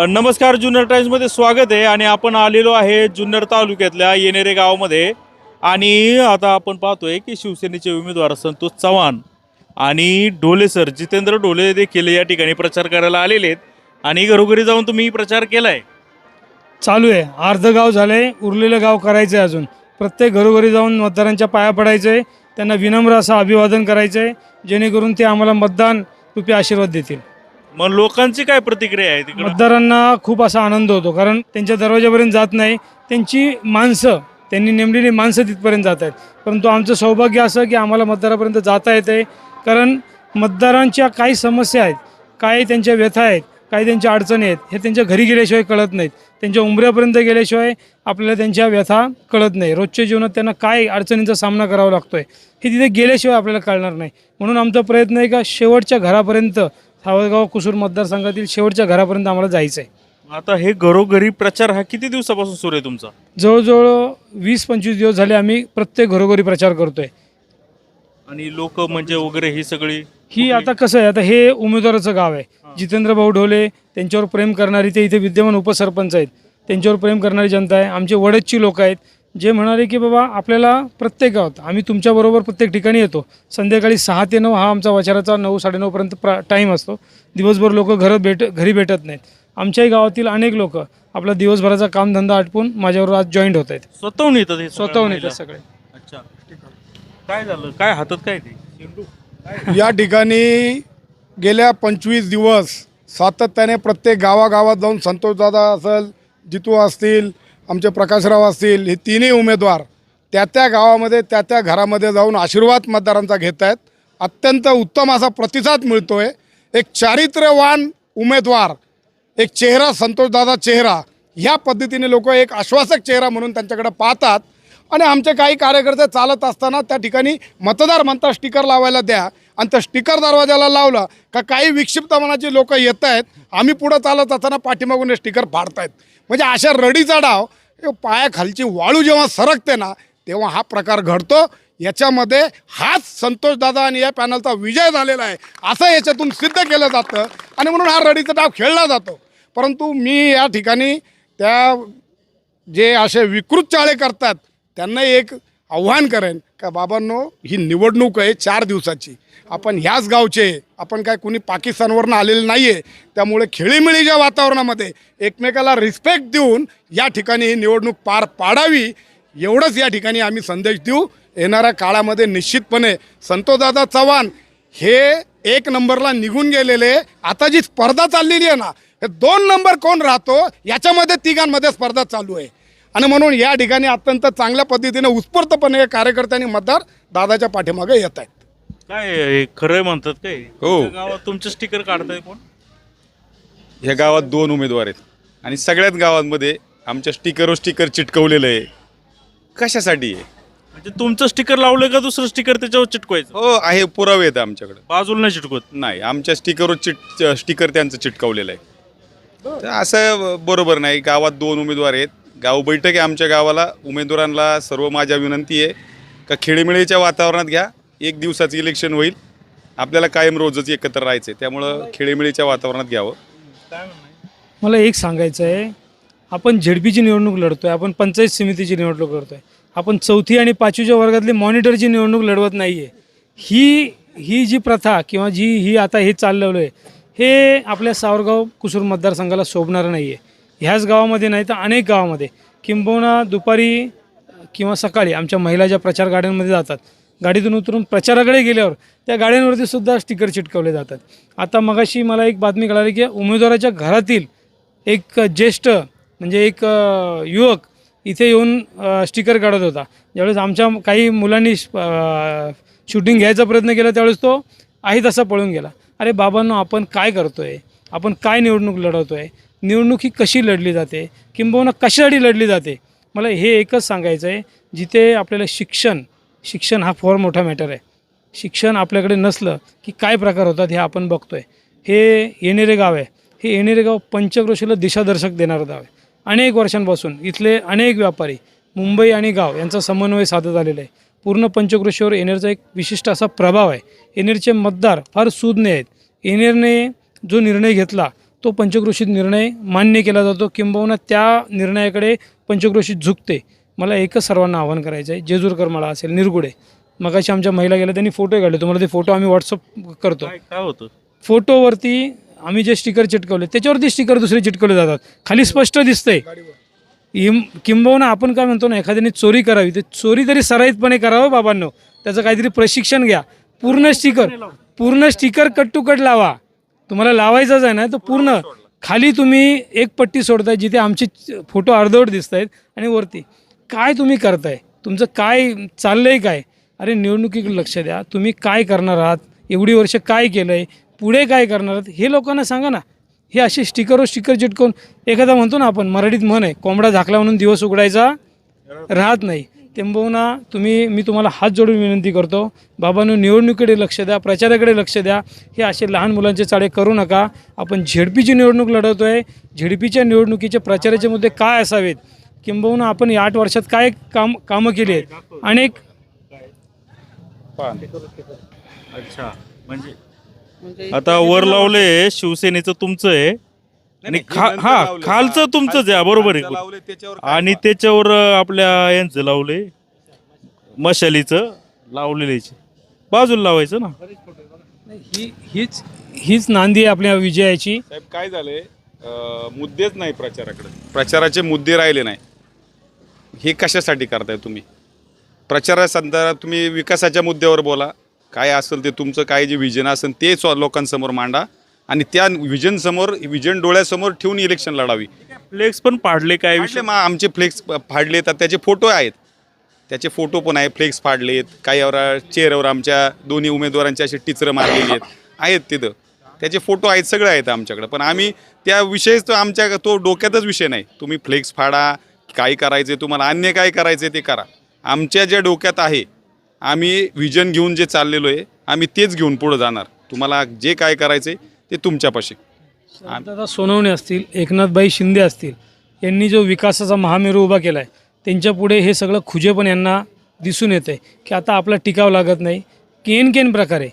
नमस्कार, जुन्नर टाइम्समध्ये स्वागत आहे आणि आपण आलेलो आहे जुन्नर तालुक्यातल्या येणेरे गावामध्ये. आणि आता आपण पाहतोय की शिवसेनेचे उमेदवार संतोष चव्हाण आणि ढोले सर जितेंद्र ढोले देखील या ठिकाणी प्रचार करायला आलेले आहेत. आणि घरोघरी जाऊन तुम्ही प्रचार केलाय? चालू आहे. अर्ध गाव झालंय, उरलेलं गाव करायचं आहे. अजून प्रत्येक घरोघरी जाऊन मतदारांच्या पाया पडायचं आहे, त्यांना विनम्र असं अभिवादन करायचं आहे, जेणेकरून ते आम्हाला मतदान रूपी आशीर्वाद देतील. मग लोकांची काय प्रतिक्रिया आहे तिकडे? मतदारांना खूप असा आनंद होतो, कारण त्यांच्या दरवाजापर्यंत जात नाही, त्यांची माणसं, त्यांनी नेमलेली माणसं तिथपर्यंत जात आहेत. परंतु आमचं सौभाग्य असं की आम्हाला मतदारापर्यंत जाता येतं आहे, कारण मतदारांच्या काही समस्या आहेत, काही त्यांच्या व्यथा आहेत, काही त्यांच्या अडचणी आहेत, हे त्यांच्या घरी गेल्याशिवाय कळत नाहीत. त्यांच्या उंबऱ्यापर्यंत गेल्याशिवाय आपल्याला त्यांच्या व्यथा कळत नाही. रोजच्या जीवनात त्यांना काय अडचणींचा सामना करावा लागतो आहे हे तिथे गेल्याशिवाय आपल्याला कळणार नाही. म्हणून आमचा प्रयत्न आहे का शेवटच्या घरापर्यंत, सावरगाव कुसूर मतदारसंघातील शेवटच्या घरापर्यंत आम्हाला जायचं आहे. आता हे घरोघरी प्रचार हा किती दिवसापासून सुरू आहे तुमचा? जवळजवळ 20-25 दिवस झाले आम्ही प्रत्येक घरोघरी प्रचार करतोय. आणि लोक म्हणजे वगैरे ही सगळी ही आता कसं आहे, आता हे उमेदवाराचं गाव आहे. जितेंद्र भाऊ ढोले त्यांच्यावर प्रेम करणारी, ते इथे विद्यमान उपसरपंच आहेत, त्यांच्यावर प्रेम करणारी जनता आहे. आमचे वडदची लोक आहेत, जे म्हणाले की बाबा आपल्याला प्रत्येक गावात आम्ही तुमच्याबरोबर प्रत्येक ठिकाणी येतो. संध्याकाळी 6 ते 9 हा आमचा वचाराचा 9-9:30पर्यंत टाईम असतो. दिवसभर लोक घरी भेटत नाहीत. आमच्याही गावातील अनेक लोक आपला दिवसभराचा कामधंदा आटपून माझ्यावर आज जॉईंट होत आहेत. स्वतःहून येतात? हे स्वतःहून येतात सगळे. अच्छा, काय झालं? काय हातात काय ते? या ठिकाणी गेल्या 25 दिवस सातत्याने प्रत्येक गावागावात जाऊन संतोषदादा असेल, जितू असतील, आमचे प्रकाशराव असतील, हे तिन्ही उमेदवार त्या गावामध्ये त्या घरामध्ये जाऊन आशीर्वाद मतदारांचा घेत आहेत. अत्यंत उत्तम असा प्रतिसाद मिळतो आहे. एक चारित्र्यवान उमेदवार, एक चेहरा, संतोषदादा चेहरा, ह्या पद्धतीने लोक एक आश्वासक चेहरा म्हणून त्यांच्याकडे पाहतात. आणि आमचे काही कार्यकर्ते चालत असताना त्या ठिकाणी मतदार म्हणता स्टिकर लावायला द्या, आणि त्या स्टिकर दरवाजाला लावलं का काही विक्षिप्त मनाची लोक येत आहेत, आम्ही पुढं चालत असताना पाठीमागून हे स्टिकर फाडतायत. म्हणजे अशा रडीचा डाव, पायाखालची वाळू जेव्हा सरकते ना तेव्हा हा प्रकार घडतो. याच्यामध्ये हाच संतोषदादा आणि या पॅनलचा विजय झालेला आहे असं याच्यातून सिद्ध केलं जातं, आणि म्हणून हा रडीचा डाव खेळला जातो. परंतु मी या ठिकाणी त्या जे असे विकृत चाळे करतात त्यांना एक आव्हान करेन का बाबांनो, ही निवडणूक आहे 4 दिवसाची, आपण ह्याच गावचे, आपण काय कुणी पाकिस्तानवरून आलेलं नाही आहे. त्यामुळे खेळीमेळीच्या वातावरणामध्ये एकमेकाला रिस्पेक्ट देऊन या ठिकाणी ही निवडणूक पार पाडावी, एवढंच या ठिकाणी आम्ही संदेश देऊ. येणाऱ्या काळामध्ये निश्चितपणे संतोषदादा चव्हाण हे 1 नंबरला निघून गेलेले, आता जी स्पर्धा चाललेली आहे ना, हे 2 नंबर कोण राहतो याच्यामध्ये तिघांमध्ये स्पर्धा चालू आहे. आणि म्हणून या ठिकाणी अत्यंत चांगल्या पद्धतीने उत्स्फूर्तपणे कार्यकर्त्यांनी मतदार दादाच्या पाठीमागे येत आहेत. काय खरं म्हणतात काय? हो. गावात तुमचं स्टिकर काढताय कोण? ह्या गावात 2 उमेदवार आहेत आणि सगळ्याच गावांमध्ये आमच्या स्टिकर चिटकवलेलं आहे. कशासाठी आहे? म्हणजे तुमचं स्टिकर लावलंय का दुसरं स्टिकर त्याच्यावर चिटकवायचं? हो आहे, पुरावे आहेत आमच्याकडे. बाजूला नाही चिटकवत? नाही, आमच्या स्टिकरवर स्टिकर त्यांचं चिटकवलेलं आहे. तर असं बरोबर नाही. गावात 2 उमेदवार आहेत, गाव बैठक आहे आमच्या गावाला. उमेदवारांना सर्व माझ्या विनंती आहे का खेळीमेळीच्या वातावरणात घ्या. 1 दिवसाचं इलेक्शन होईल, आपल्याला कायम रोजच एकत्र राहायचं आहे, त्यामुळं खेळीमेळीच्या वातावरणात घ्यावं. मला एक सांगायचं आहे, आपण झेडपीची निवडणूक लढतोय, आपण पंचायत समितीची निवडणूक करतोय, आपण 4थी आणि 5वीच्या वर्गातली मॉनिटरची निवडणूक लढवत नाही आहे. ही जी प्रथा किंवा ही आता हे चाललेलं आहे, हे आपल्या सावरगाव कुसूर मतदारसंघाला शोभणारं नाही आहे. ह्याच गावामध्ये नाही तर अनेक गावामध्ये, किंबहुना दुपारी किंवा सकाळी आमच्या महिला ज्या प्रचार गाड्यांमध्ये जातात, गाडीतून उतरून प्रचाराकडे गेल्यावर त्या गाड्यांवरती सुद्धा स्टिकर चिटकवले जातात. आता मगाशी मला एक बातमी कळाली की उमेदवाराच्या घरातील एक ज्येष्ठ म्हणजे एक युवक इथे येऊन स्टिकर काढत होता. ज्यावेळेस आमच्या काही मुलांनी शूटिंग घ्यायचा प्रयत्न केला त्यावेळेस तो आहे तसा पळून गेला. अरे बाबांनो, आपण काय करतो आहे? आपण काय निवडणूक लढवतो आहे? निवडणूक ही कशी लढली जाते, किंबहुना कशासाठी लढली जाते? मला हे एकच सांगायचं आहे, जिथे आपल्याला शिक्षण हा फार मोठा मॅटर आहे. शिक्षण आपल्याकडे नसलं की काय प्रकार होतात हे आपण बघतो आहे. हे येणेरे गाव आहे, हे येणेरे गाव पंचक्रोशीला दिशादर्शक देणारं गाव आहे. अनेक वर्षांपासून इथले अनेक व्यापारी मुंबई आणि गाव यांचा समन्वय साधत आलेला आहे. पूर्ण पंचक्रोशीवर येणेरचा एक विशिष्ट असा प्रभाव आहे. येणेरचे मतदार फार सुज्ञ आहेत. येणेरने जो निर्णय घेतला तो पंचक्रोशीत निर्णय मान्य केला जातो, किंबहुना त्या निर्णयाकडे पंचक्रोशीत झुकते. मला एकच सर्वांना आवाहन करायचं आहे, जेजूरकर मला असेल, निरगुडे, मगाशी आमच्या महिला गेल्या, त्यांनी फोटो काढले, तुम्हाला ते फोटो आम्ही व्हॉट्सअप करतो. काय होतं? फोटोवरती आम्ही जे स्टिकर चिटकवले त्याच्यावरती स्टिकर दुसरे चिटकवले जातात, खाली स्पष्ट दिसतंय. किंबहुना आपण काय म्हणतो ना, एखाद्याने चोरी करावी, ते चोरी तरी सराईतपणे करावं बाबांनो, त्याचं काहीतरी प्रशिक्षण घ्या. पूर्ण स्टिकर कट टू कट लावा. तुम्हाला लावायचाच आहे ना, तर पूर्ण खाली तुम्ही एक पट्टी सोडताय जिथे आमचे फोटो अर्धवट दिसत आहेत, आणि वरती काय तुम्ही करताय, तुमचं काय चाललंय काय. अरे निवडणुकीकडे लक्ष द्या, तुम्ही काय करणार आहात, एवढी वर्ष काय केलं आहे, पुढे काय करणार आहात हे लोकांना सांगा ना. हे असे स्टिकर चिटकवून, एखादा म्हणतो ना आपण मराठीत म्हण आहे, कोंबडा झाकला म्हणून दिवस उघडायचा राहत नाही. तेंबहुना मी तुम्हाला हात जोडून विनंती करतो, बाबांनो निवडणुकीकडे लक्ष द्या, प्रचाराकडे लक्ष द्या. हे असे लहान मुलांचे चाळे करू नका. आपण झेडपीची निवडणूक लढवतो आहे, झेडपीच्या निवडणुकीचे प्रचाराचे मुद्दे काय असावेत, किंबहुना आपण या 8 वर्षात काय कामं केली आहेत. अनेक अच्छा, म्हणजे आता वर लावले शिवसेनेचं तुमचं आहे आणि खालचं तुमचंच आहे, बरोबर आहे. आणि त्याच्यावर आपल्या यांचं लावले, मशालीचं लावलेले बाजूला लावायचं ना. हीच नांदी आहे आपल्या विजयाची. साहेब काय झालंय, मुद्देच नाही प्रचाराकडे, प्रचाराचे मुद्दे राहिले नाही. हे कशासाठी करताय तुम्ही? प्रचारासंदर्भात तुम्ही विकासाच्या मुद्द्यावर बोला, काय असेल ते तुमचं, काय जे विजन असेल ते लोकांसमोर मांडा, आणि त्या विजन डोळ्यासमोर ठेवून इलेक्शन लढावी. फ्लेक्स पण पाडले काय विषय? आमचे फ्लेक्स फाडले, तर त्याचे फोटो आहेत, त्याचे फोटो पण आहे. फ्लेक्स फाडलेत, काही चेहऱ्यावर आमच्या दोन्ही उमेदवारांचे असे टिचरं मारलेले आहेत तिथं, त्याचे फोटो आहेत, सगळे आहेत आमच्याकडे. पण आम्ही त्या विषयच तो डोक्यातच विषय नाही. तुम्ही फ्लेक्स फाडा, काय करायचे तुम्हाला, अन्य काय करायचे ते करा. आमच्या ज्या डोक्यात आहे, आम्ही विजन घेऊन जे चाललेलो आहे, आम्ही तेच घेऊन पुढे जाणार. तुम्हाला जे काय करायचे ते तुमच्यापाशी. दादा सोनवणे असतील, एकनाथबाई शिंदे असतील, यांनी जो विकासाचा महामेरू उभा केला आहे, त्यांच्यापुढे हे सगळं खुजेपण यांना दिसून येतं आहे की आता आपला टिकाव लागत नाही. केन प्रकारे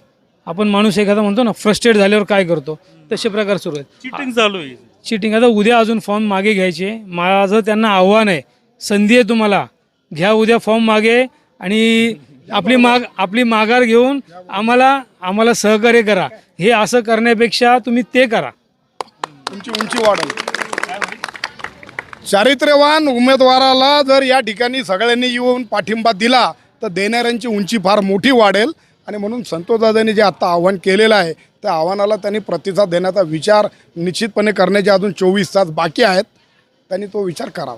आपण माणूस एखादा म्हणतो ना, फ्रस्ट्रेट झाल्यावर काय करतो, तसे प्रकार सुरू आहेत. चिटिंग चालू आहे. चिटिंग आता उद्या अजून फॉर्म मागे घ्यायचे. माझं त्यांना आव्हान आहे, संधी आहे तुम्हाला, घ्या उद्या फॉर्म मागे आणि आपली माघार घेऊन आम्हाला सहकार्य करा. हे असं करण्यापेक्षा तुम्ही ते करा. तुमची उंची वाढेल. चारित्र्यवान उमेदवाराला जर या ठिकाणी सगळ्यांनी येऊन पाठिंबा दिला तर देणाऱ्यांची उंची फार मोठी वाढेल. आणि म्हणून संतोषदादांनी जे आत्ता आव्हान केलेलं आहे, त्या आव्हानाला त्यांनी प्रतिसाद देण्याचा विचार निश्चितपणे करण्याचे अजून 24 तास बाकी आहेत. त्यांनी तो विचार करावा.